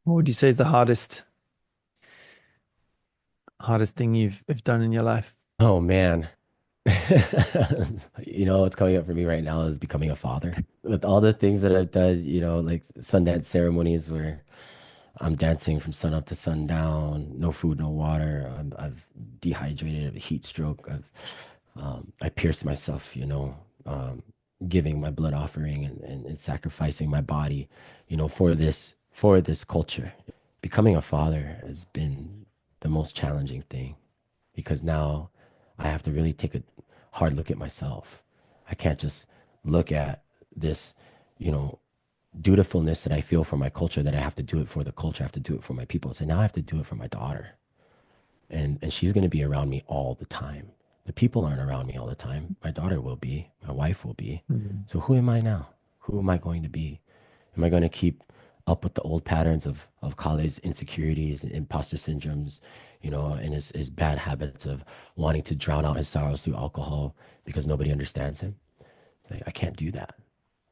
What would you say is the hardest thing you've done in your life? Oh man. What's coming up for me right now is becoming a father. With all the things that I've done, like Sundance ceremonies where I'm dancing from sun up to sundown, no food, no water. I've dehydrated, I have a heat stroke. I pierced myself, um, giving my blood offering and sacrificing my body, for this culture. Becoming a father has been the most challenging thing because now I have to really take a hard look at myself. I can't just look at this, you know, dutifulness that I feel for my culture, that I have to do it for the culture, I have to do it for my people. So now I have to do it for my daughter. And she's going to be around me all the time. The people aren't around me all the time. My daughter will be, my wife will be. Mm. So who am I now? Who am I going to be? Am I going to keep up with the old patterns of Kale's insecurities and imposter syndromes, and his bad habits of wanting to drown out his sorrows through alcohol because nobody understands him? Like, I can't do that.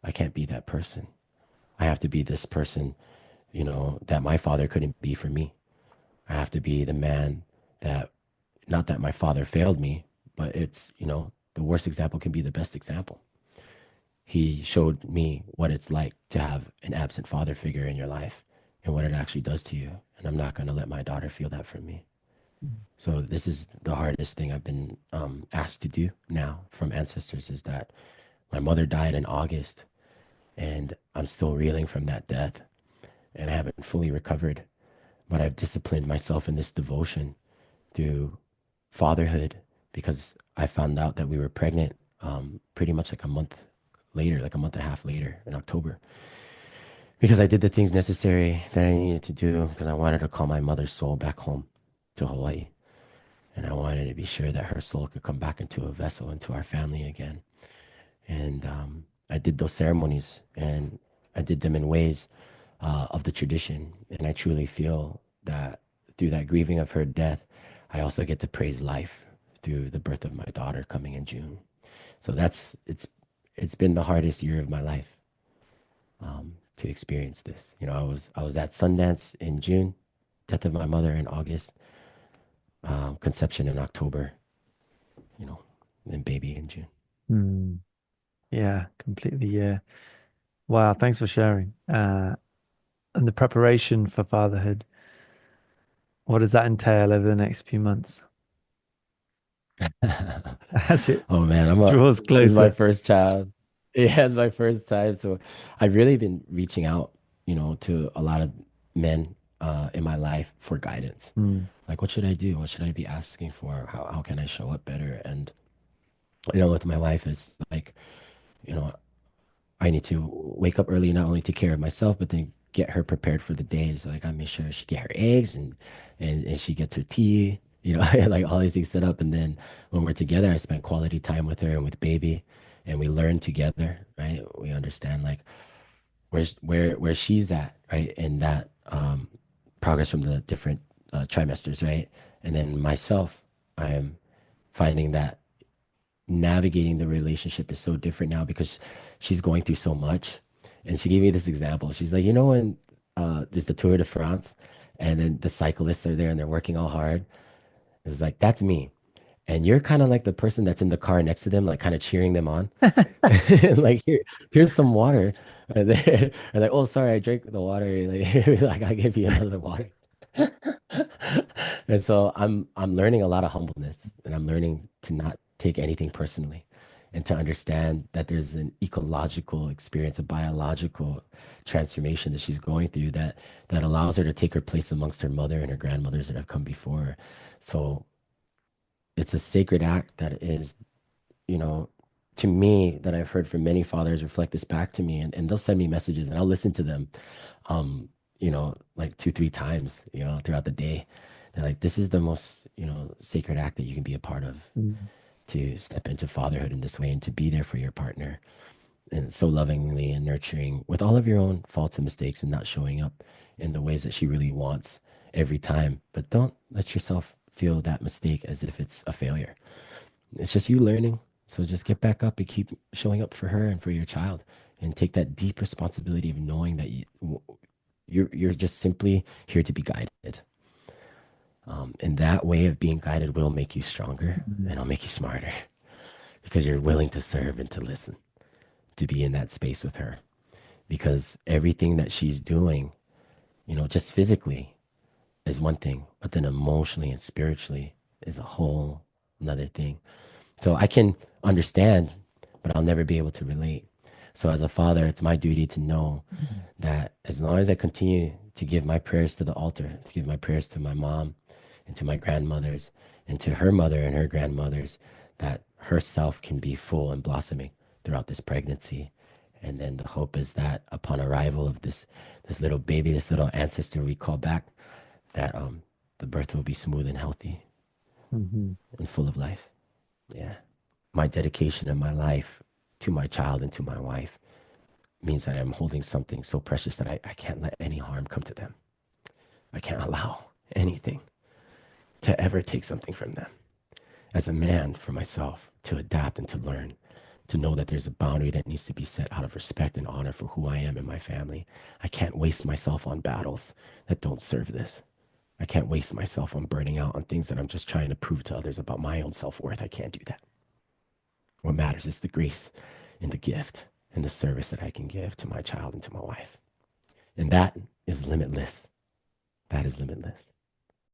I can't be that person. I have to be this person, that my father couldn't be for me. I have to be the man that, not that my father failed me, but the worst example can be the best example. He showed me what it's like to have an absent father figure in your life and what it actually does to you. And I'm not going to let my daughter feel that from me. So this is the hardest thing I've been asked to do now from ancestors, is that my mother died in August and I'm still reeling from that death and I haven't fully recovered. But I've disciplined myself in this devotion through fatherhood because I found out that we were pregnant pretty much like a month later, like a month and a half later in October, because I did the things necessary that I needed to do because I wanted to call my mother's soul back home to Hawaii. And I wanted to be sure that her soul could come back into a vessel, into our family again. And I did those ceremonies and I did them in ways of the tradition. And I truly feel that through that grieving of her death, I also get to praise life through the birth of my daughter coming in June. So it's been the hardest year of my life to experience this. I was at Sundance in June, death of my mother in August, conception in October, you know, and baby in June. Mm. Yeah, completely. Yeah. Wow, thanks for sharing. And the preparation for fatherhood, what does that entail over the next few months as it Oh man, draws this is my closer? first child. Yeah, it's my first time. So I've really been reaching out, to a lot of men in my life for guidance. Mm. Like, what should I do? What should I be asking for? How can I show up better? And, with my wife, it's like, you know, I need to wake up early, not only to take care of myself, but then get her prepared for the day. So like I make sure she get her eggs and she gets her tea, like all these things set up. And then when we're together, I spend quality time with her and with baby, and we learn together, right? We understand like where she's at, right? And that progress from the different trimesters, right? And then myself, I am finding that navigating the relationship is so different now because she's going through so much. And she gave me this example. She's like, when there's the Tour de France and then the cyclists are there and they're working all hard. It's like, that's me. And you're kind of like the person that's in the car next to them, like kind of cheering them on. And like, here's some water. And they're like, oh, sorry, I drank the water. Like, I give you another water. And so I'm learning a lot of humbleness and I'm learning to not take anything personally and to understand that there's an ecological experience, a biological transformation that she's going through that allows her to take her place amongst her mother and her grandmothers that have come before her. So it's a sacred act that is, you know, to me, that I've heard from many fathers reflect this back to me, and they'll send me messages and I'll listen to them, like two, three times, throughout the day. They're like, this is the most, sacred act that you can be a part of, Mm. to step into fatherhood in this way and to be there for your partner and so lovingly and nurturing with all of your own faults and mistakes and not showing up in the ways that she really wants every time. But don't let yourself feel that mistake as if it's a failure. It's just you learning. So just get back up and keep showing up for her and for your child and take that deep responsibility of knowing that You're just simply here to be guided. And that way of being guided will make you stronger and Mhm. it'll make you smarter because you're willing to serve and to listen, to be in that space with her. Because everything that she's doing, just physically is one thing, but then emotionally and spiritually is a whole another thing. So I can understand, but I'll never be able to relate. So as a father, it's my duty to know that as long as I continue to give my prayers to the altar, to give my prayers to my mom and to my grandmothers and to her mother and her grandmothers, that herself can be full and blossoming throughout this pregnancy. And then the hope is that upon arrival of this little baby, this little ancestor we call back, that the birth will be smooth and healthy Mhm. and full of life. Yeah. My dedication in my life to my child and to my wife means that I'm holding something so precious that I can't let any harm come to them. I can't allow anything to ever take something from them. As a man, for myself, to adapt and to learn, to know that there's a boundary that needs to be set out of respect and honor for who I am and my family. I can't waste myself on battles that don't serve this. I can't waste myself on burning out on things that I'm just trying to prove to others about my own self worth. I can't do that. What matters is the grace and the gift and the service that I can give to my child and to my wife. And that is limitless. That is limitless.